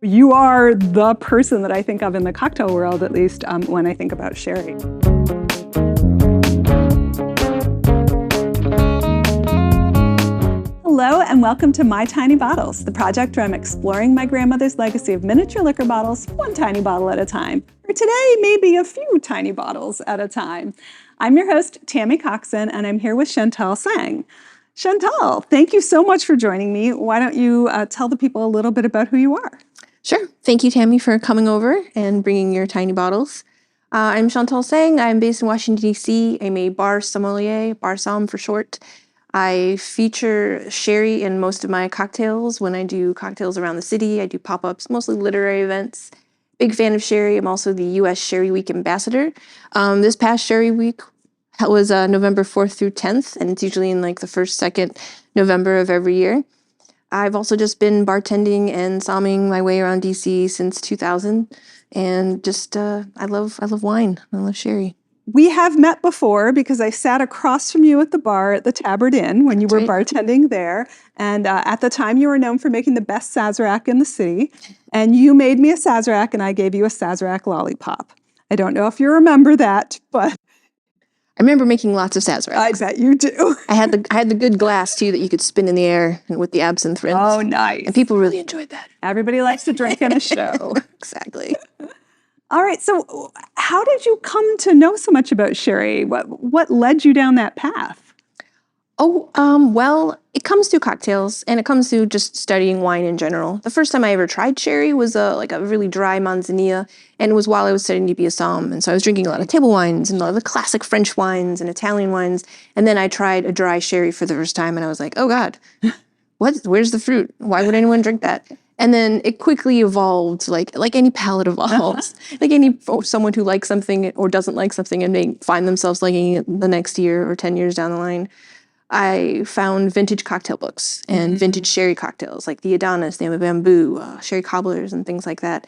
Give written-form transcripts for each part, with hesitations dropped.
You are the person that I think of in the cocktail world, at least when I think about sherry. Hello and welcome to My Tiny Bottles, the project where I'm exploring my grandmother's legacy of miniature liquor bottles, one tiny bottle at a time. Or today, maybe a few tiny bottles at a time. I'm your host, Tammy Coxon, and I'm here with Chantal Tseng. Chantal, thank you so much for joining me. Why don't you tell the people a little bit about who you are? Sure. Thank you, Tammy, for coming over and bringing your tiny bottles. I'm Chantal Tseng. I'm based in Washington, D.C. I'm a bar sommelier, bar somm for short. I feature sherry in most of my cocktails when I do cocktails around the city. I do pop-ups, mostly literary events. Big fan of sherry. I'm also the U.S. Sherry Week ambassador. This past Sherry Week was November 4th through 10th, and it's usually in like the first, second November of every year. I've also just been bartending and somming my way around DC since 2000, and just I love wine. I love sherry. We have met before because I sat across from you at the bar at the Tabard Inn when you were bartending there. And at the time, you were known for making the best Sazerac in the city. And you made me a Sazerac, and I gave you a Sazerac lollipop. I don't know if you remember that, but I remember making lots of Sazeracs. I bet you do. I had the good glass too that you could spin in the air and with the absinthe rinse. Oh, nice. And people really enjoyed that. Everybody likes to drink in a show. Exactly. All right, so how did you come to know so much about sherry? What led you down that path? Well, it comes through cocktails, and it comes through just studying wine in general. The first time I ever tried sherry was a really dry manzanilla, and it was while I was studying to be a somm. And so I was drinking a lot of table wines and a lot of the classic French wines and Italian wines. And then I tried a dry sherry for the first time, and I was like, oh God, where's the fruit? Why would anyone drink that? And then it quickly evolved, like any palate evolves. Someone who likes something or doesn't like something and they find themselves liking it the next year or 10 years down the line. I found vintage cocktail books and vintage sherry cocktails, like the Adonis, the Bamboo, sherry cobblers, and things like that.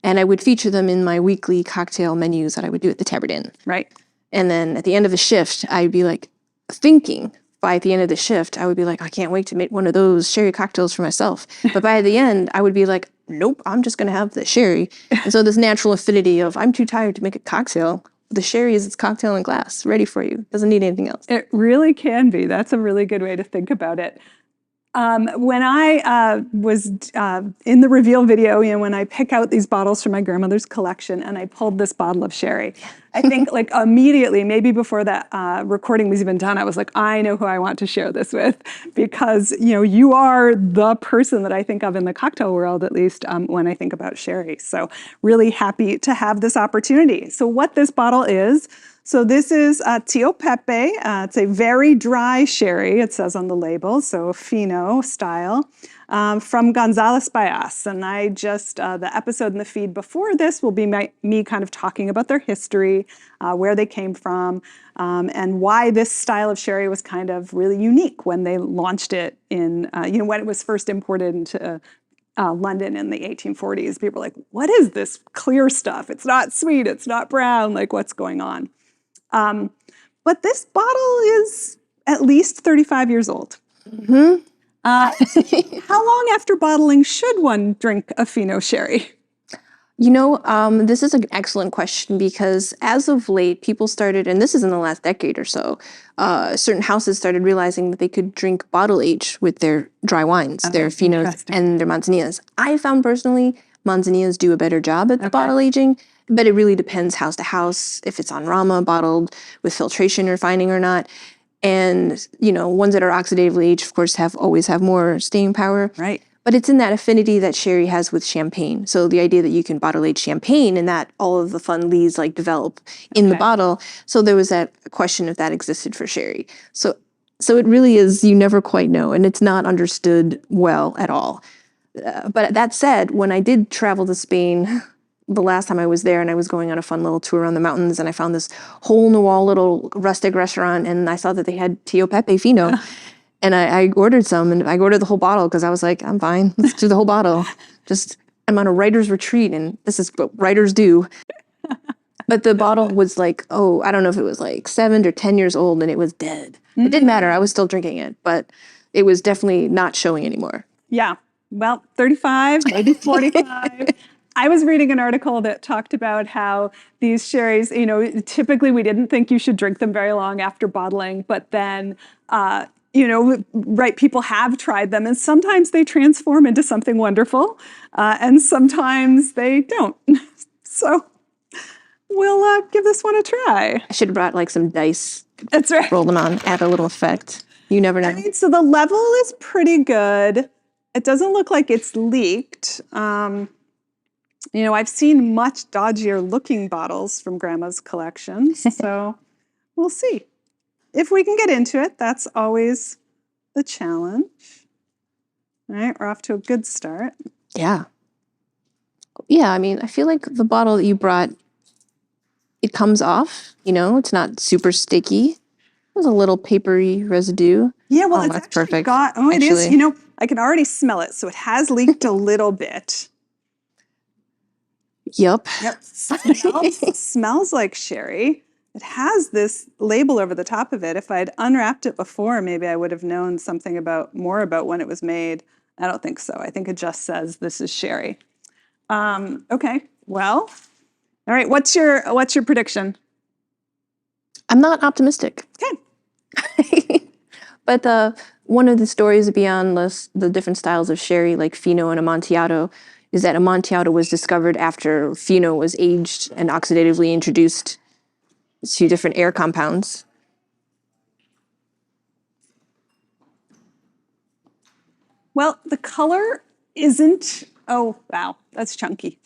And I would feature them in my weekly cocktail menus that I would do at the Tabard Inn. Right. And then at the end of the shift, I'd be like thinking, by the end of the shift, I would be like, I can't wait to make one of those sherry cocktails for myself. But by the end, I would be like, nope, I'm just going to have the sherry. And so this natural affinity of, I'm too tired to make a cocktail. The sherry is its cocktail in glass, ready for you. Doesn't need anything else. It really can be. That's a really good way to think about it. When I was in the reveal video, when I pick out these bottles from my grandmother's collection and I pulled this bottle of sherry, I think like immediately, maybe before that recording was even done, I was like, I know who I want to share this with because, you are the person that I think of in the cocktail world, at least when I think about sherry. So really happy to have this opportunity. So what this bottle is, so this is Tio Pepe. It's a very dry sherry, it says on the label, so fino style, from Gonzales Bias. And I just, the episode in the feed before this will be me kind of talking about their history, where they came from, and why this style of sherry was kind of really unique when they launched it in, when it was first imported into London in the 1840s. People were like, what is this clear stuff? It's not sweet, it's not brown, like what's going on? But this bottle is at least 35 years old. How long after bottling should one drink a Fino sherry? This is an excellent question because as of late, people started, and this is in the last decade or so, certain houses started realizing that they could drink bottle age with their dry wines, their Finos and their Manzanillas. I found personally, Manzanillas do a better job at the bottle aging. But it really depends house to house, if it's on Rama, bottled with filtration or refining or not. And, ones that are oxidatively aged, of course, always have more staying power. Right. But it's in that affinity that sherry has with champagne. So the idea that you can bottle age champagne and that all of the fun lees develop in the bottle. So there was that question if that existed for sherry. So it really is, you never quite know, and it's not understood well at all. But that said, when I did travel to Spain the last time I was there and I was going on a fun little tour around the mountains and I found this hole-in-the-wall little rustic restaurant and I saw that they had Tio Pepe Fino. And I ordered some and I ordered the whole bottle because I was like, I'm fine. Let's do the whole bottle. I'm on a writer's retreat and this is what writers do. But the bottle was I don't know if it was 7 or 10 years old and it was dead. It didn't matter. I was still drinking it, but it was definitely not showing anymore. Yeah. well, 35, maybe 45. I was reading an article that talked about how these sherries, typically we didn't think you should drink them very long after bottling, but then, right, people have tried them and sometimes they transform into something wonderful and sometimes they don't. So we'll give this one a try. I should have brought like some dice. That's right. Roll them on, add a little effect. You never know. So the level is pretty good. It doesn't look like it's leaked. I've seen much dodgier looking bottles from Grandma's collections, so we'll see. If we can get into it, that's always the challenge. All right, we're off to a good start. Yeah. Yeah, I mean, I feel like the bottle that you brought, it comes off, it's not super sticky. There's a little papery residue. Yeah, well, it's that's actually perfect. it is, I can already smell it, so it has leaked a little bit. Yep. Smells like sherry. It has this label over the top of it. If I'd unwrapped it before, maybe I would have known something more about when it was made. I don't think so. I think it just says this is sherry. Okay. Well, all right. What's your prediction? I'm not optimistic. Okay. But one of the stories beyond the different styles of sherry, like Fino and Amontillado, is that Amontillado was discovered after Fino was aged and oxidatively introduced to different air compounds. Well, the color isn't, oh, wow, that's chunky.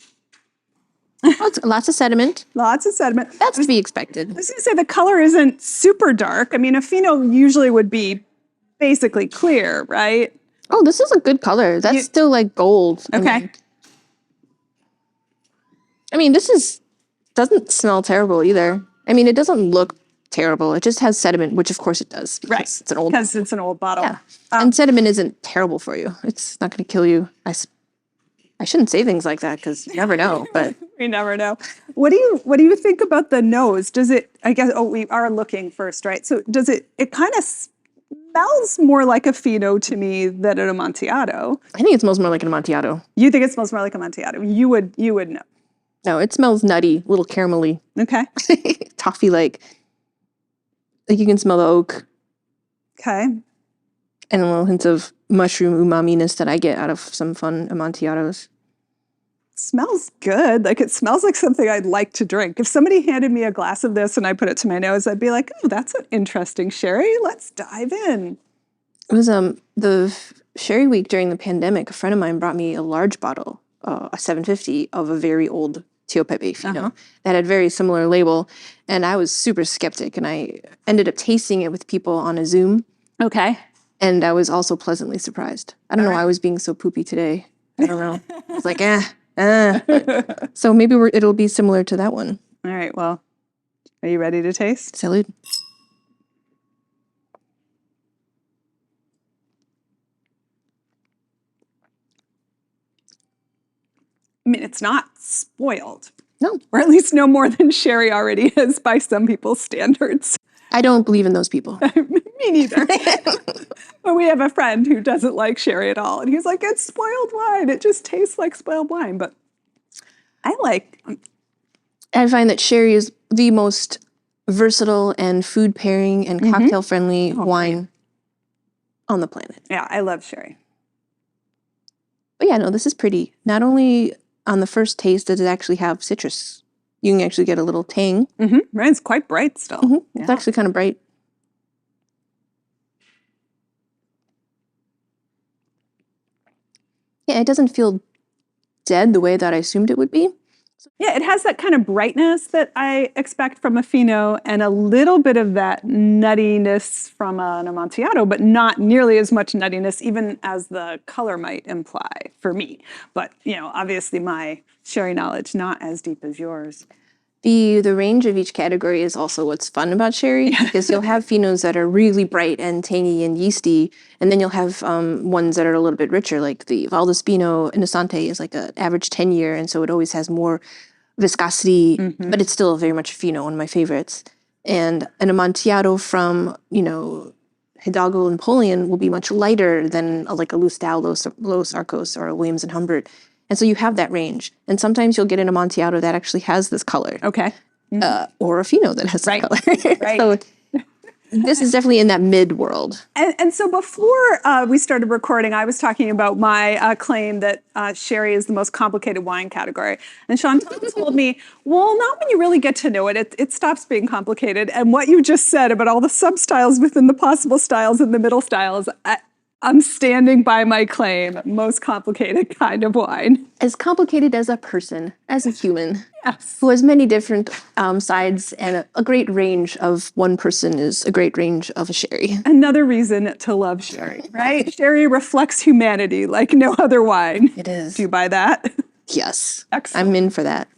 Lots of sediment. Lots of sediment. That's to be expected. I was going to say the color isn't super dark. I mean, a Fino usually would be basically clear, right? Oh, this is a good color. That's still like gold. Okay. I mean, doesn't smell terrible either. I mean, it doesn't look terrible. It just has sediment, which of course it does. Right. It's an old. Because it's an old bottle. Yeah. And sediment isn't terrible for you. It's not going to kill you. I shouldn't say things like that because you never know. But we never know. What do you think about the nose? Does it? I guess. Oh, we are looking first, right? So does it? It kind of smells more like a Fino to me than an Amontillado. I think it smells more like an Amontillado. You think it smells more like Amontillado? You would know. No, it smells nutty, a little caramelly. Okay. Toffee-like. Like you can smell the oak. Okay. And a little hint of mushroom umami-ness that I get out of some fun Amontillados. Smells good. Like it smells like something I'd like to drink. If somebody handed me a glass of this and I put it to my nose, I'd be like, oh, that's an interesting sherry. Let's dive in. It was the Sherry Week during the pandemic. A friend of mine brought me a large bottle, a 750 of a very old Tio Pepe Fino that had very similar label. And I was super skeptic and I ended up tasting it with people on a Zoom. Okay. And I was also pleasantly surprised. I don't know why I was being so poopy today. I don't know. I was like, But, so maybe it'll be similar to that one. All right. Well, are you ready to taste? Salud. I mean, it's not spoiled. No. Or at least no more than sherry already is by some people's standards. I don't believe in those people. Me neither. But we have a friend who doesn't like sherry at all. And he's like, it's spoiled wine. It just tastes like spoiled wine. But I find that sherry is the most versatile and food pairing and cocktail friendly wine on the planet. Yeah, I love sherry. But yeah, no, this is pretty. Not only on the first taste does it actually have citrus. You can actually get a little tang. Right, it's quite bright still. Yeah. It's actually kind of bright. Yeah, it doesn't feel dead the way that I assumed it would be. Yeah, it has that kind of brightness that I expect from a Fino and a little bit of that nuttiness from an Amontillado, but not nearly as much nuttiness even as the color might imply for me. But, obviously my sherry knowledge not as deep as yours. The range of each category is also what's fun about sherry, because you'll have Finos that are really bright and tangy and yeasty, and then you'll have ones that are a little bit richer, like the Valdespino Innocente is like an average 10-year, and so it always has more viscosity, but it's still very much a Fino, one of my favorites. And an Amontillado from, Hidalgo and Napoleon will be much lighter than like a Lustau, Los Arcos, or a Williams and Humbert. And so you have that range. And sometimes you'll get an Amontillado that actually has this color. Okay. Or a Fino that has this color. Right. So this is definitely in that mid world. And so before we started recording, I was talking about my claim that sherry is the most complicated wine category. And Chantal told me, well, not when you really get to know it. It stops being complicated. And what you just said about all the sub-styles within the possible styles and the middle styles, I'm standing by my claim. Most complicated kind of wine. As complicated as a person, as a human. Yes. Who has many different sides, and a great range of one person is a great range of a sherry. Another reason to love sherry, right? Sherry reflects humanity like no other wine. It is. Do you buy that? Yes. Excellent. I'm in for that.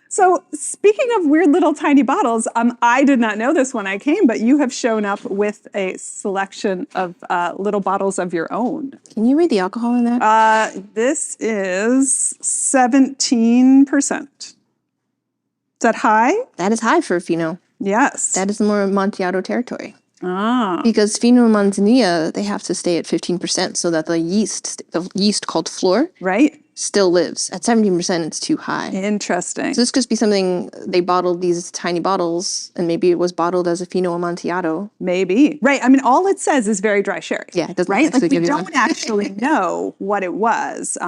So speaking of weird little tiny bottles, I did not know this when I came, but you have shown up with a selection of little bottles of your own. Can you read the alcohol in that? This is 17%. Is that high? That is high for a Fino. Yes. That is more Amontillado territory. Ah. Because Fino and Manzanilla, they have to stay at 15% so that the yeast called flor, right, still lives. At 17%, it's too high. Interesting. So this could be something, they bottled these tiny bottles, and maybe it was bottled as a Fino Amontillado. Maybe. Right. I mean, all it says is very dry sherry. Yeah, it doesn't right? actually Like we give you don't one. actually know what it was.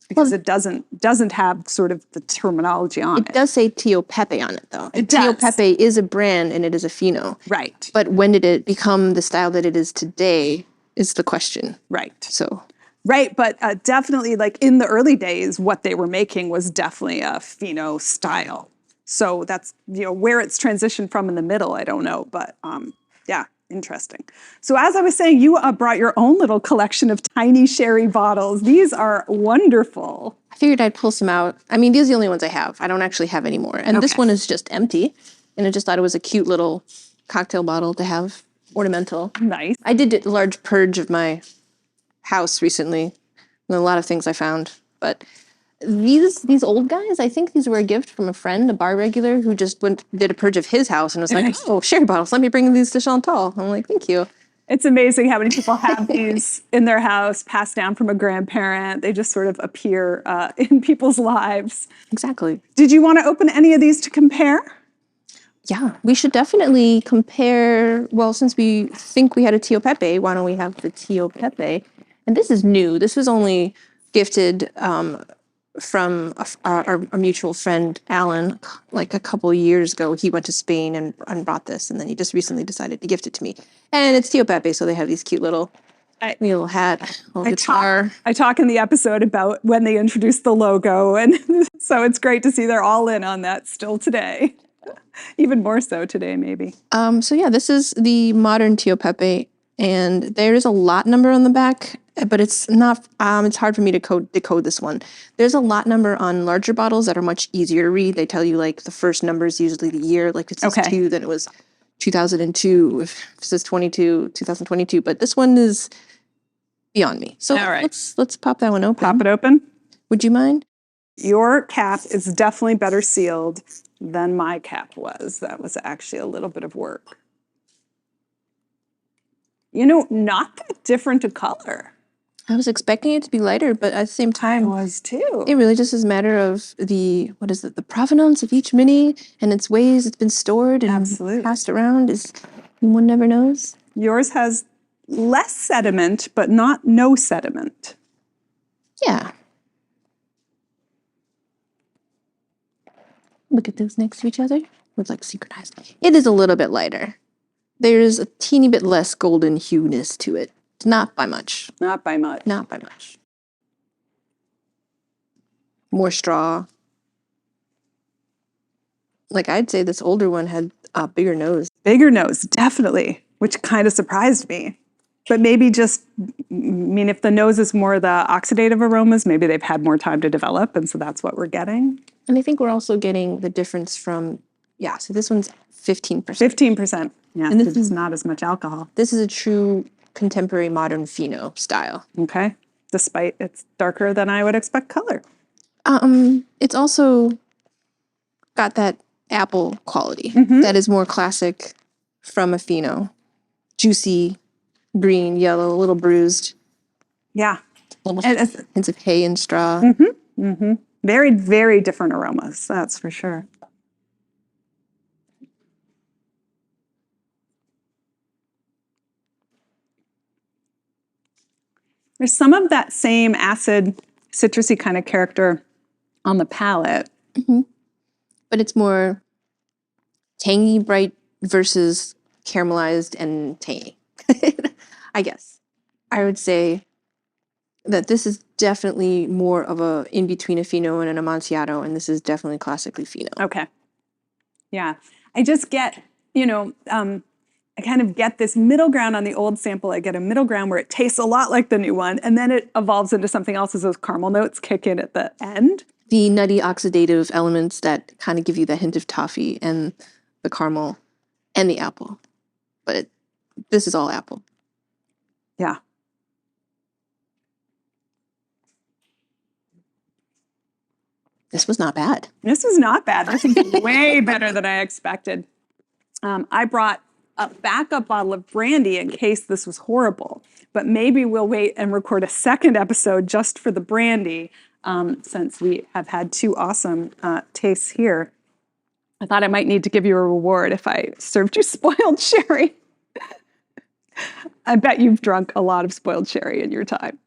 Because it doesn't have sort of the terminology on it. It does say Tio Pepe on it, though. It Tio does. Pepe is a brand, and it is a Fino. Right. But when did it become the style that it is today is the question. Right. So, right, but definitely, like in the early days, what they were making was definitely a Fino style. So that's, where it's transitioned from in the middle, I don't know, but yeah. Interesting. So as I was saying, you brought your own little collection of tiny sherry bottles. These are wonderful. I figured I'd pull some out. I mean, these are the only ones I have. I don't actually have any more. And this one is just empty. And I just thought it was a cute little cocktail bottle to have ornamental. Nice. I did a large purge of my house recently. And a lot of things I found. But these old guys, I think these were a gift from a friend, a bar regular, who just did a purge of his house and was like, oh, sherry bottles, let me bring these to Chantal. I'm like, thank you. It's amazing how many people have these in their house, passed down from a grandparent. They just sort of appear in people's lives. Exactly. Did you want to open any of these to compare? Yeah, we should definitely compare. Well, since we think we had a Tio Pepe, why don't we have the Tio Pepe? And this is new. This was only gifted from our mutual friend, Alan, like a couple years ago. He went to Spain and brought this, and then he just recently decided to gift it to me. And it's Tio Pepe, so they have these cute little hat, little guitar. I talk in the episode about when they introduced the logo, and so it's great to see they're all in on that still today. Even more so today, maybe. So yeah, this is the modern Tio Pepe, and there is a lot number on the back, but it's not, it's hard for me to decode this one. There's a lot number on larger bottles that are much easier to read. They tell you like the first number is usually the year, like if it says 2, then it was 2002. If it says 22, 2022, but this one is beyond me. So let's pop that one open. Pop it open. Would you mind? Your cap is definitely better sealed than my cap was. That was actually a little bit of work. Not that different a color. I was expecting it to be lighter, but at the same time, I was too. It really just is a matter of the provenance of each mini and its ways it's been stored and passed around. One never knows. Yours has less sediment, but not no sediment. Yeah. Look at those next to each other. It's like synchronized. It is a little bit lighter. There's a teeny bit less golden hueness to it. Not by much. Not by much. Not by much. More straw. Like I'd say this older one had a bigger nose. Bigger nose, definitely, which kind of surprised me. But maybe just, if the nose is more the oxidative aromas, maybe they've had more time to develop, and so that's what we're getting. And I think we're also getting the difference from, so this one's 15%. 15%. Yeah, and this is not as much alcohol. This is a true contemporary modern Fino style. Okay. Despite it's darker than I would expect color. It's also got that apple quality that is more classic from a Fino. juicy, green, yellow, a little bruised. Yeah. Hints of hay and straw. Very, very different aromas, that's for sure. There's some of that same acid, citrusy kind of character on the palate. But it's more tangy, bright versus caramelized and tangy, I guess. I would say that this is definitely more of a in-between a Fino and an Amontillado, and this is definitely classically Fino. Okay. Yeah. I just get, I kind of get this middle ground on the old sample. I get a middle ground where it tastes a lot like the new one, and then it evolves into something else as those caramel notes kick in at the end. The nutty oxidative elements that kind of give you that hint of toffee and the caramel and the apple. But this is all apple. Yeah. This was not bad. This was not bad. This is way better than I expected. I brought a backup bottle of brandy in case this was horrible, but maybe we'll wait and record a second episode just for the brandy, since we have had two awesome tastes here. I thought I might need to give you a reward if I served you spoiled sherry. I bet you've drunk a lot of spoiled sherry in your time.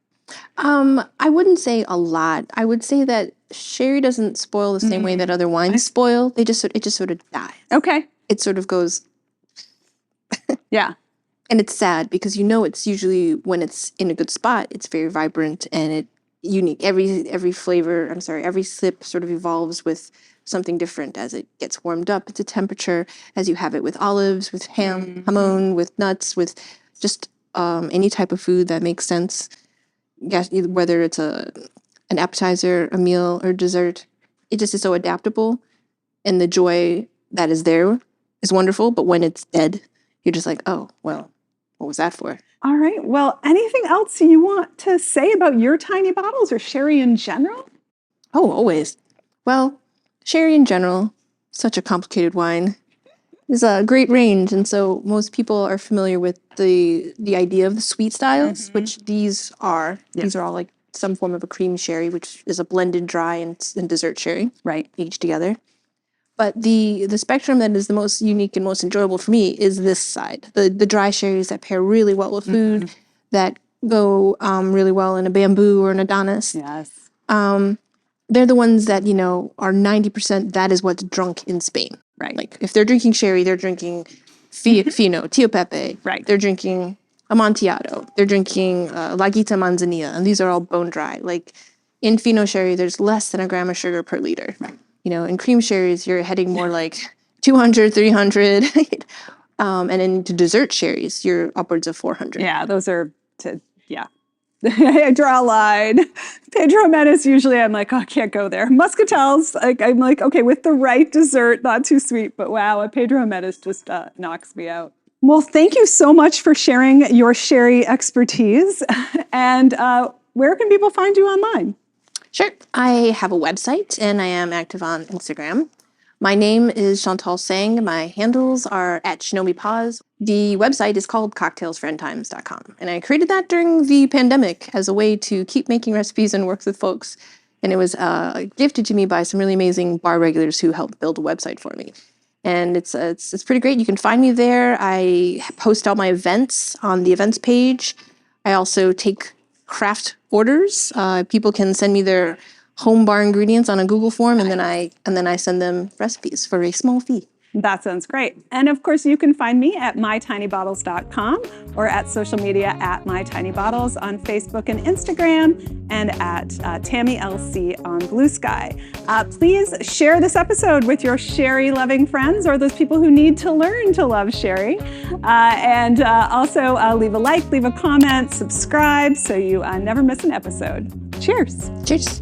I wouldn't say a lot. I would say that sherry doesn't spoil the same way that other wines spoil. It just sort of dies. Okay. It sort of goes. Yeah. And it's sad because it's usually when it's in a good spot, it's very vibrant and it unique. Every flavor, every sip sort of evolves with something different as it gets warmed up to temperature, as you have it with olives, with hamon, with nuts, with just any type of food that makes sense. Yes, whether it's an appetizer, a meal, or dessert, it just is so adaptable, and the joy that is there is wonderful. But when it's dead, you're just like, oh, well, what was that for? All right. Well, anything else you want to say about your tiny bottles or sherry in general? Oh, always. Well, sherry in general, such a complicated wine, is a great range, and so most people are familiar with the idea of the sweet styles, which these are. Yep. These are all like some form of a cream sherry, which is a blended dry and dessert sherry, right, aged together. But the spectrum that is the most unique and most enjoyable for me is this side, the dry sherries that pair really well with food, that go really well in a bamboo or an Adonis. Yes. They're the ones that, are 90%, that is what's drunk in Spain. Right. Like, if they're drinking sherry, they're drinking Fino, Tio Pepe. Right. They're drinking Amontillado. They're drinking La Guita Manzanilla, and these are all bone dry. Like, in Fino sherry, there's less than a gram of sugar per liter. Right. In cream sherries, you're heading more like 200, 300. And into dessert sherries, you're upwards of 400. Yeah, those are, I draw a line. Pedro Jimenez, usually I'm like, oh, I can't go there. Muscatels, I'm like, okay, with the right dessert, not too sweet, but wow, a Pedro Jimenez just knocks me out. Well, thank you so much for sharing your sherry expertise. And where can people find you online? Sure. I have a website, and I am active on Instagram. My name is Chantal Tseng. My handles are @ShinomiPaz. The website is called cocktailsfriendtimes.com. And I created that during the pandemic as a way to keep making recipes and work with folks. And it was gifted to me by some really amazing bar regulars who helped build a website for me. And it's pretty great. You can find me there. I post all my events on the events page. I also take craft orders. People can send me their home bar ingredients on a Google form, and then I send them recipes for a small fee. That sounds great. And of course, you can find me at mytinybottles.com or at social media at mytinybottles on Facebook and Instagram, and at TammyLC on Blue Sky. Please share this episode with your sherry-loving friends or those people who need to learn to love sherry. And also leave a like, leave a comment, subscribe so you never miss an episode. Cheers. Cheers.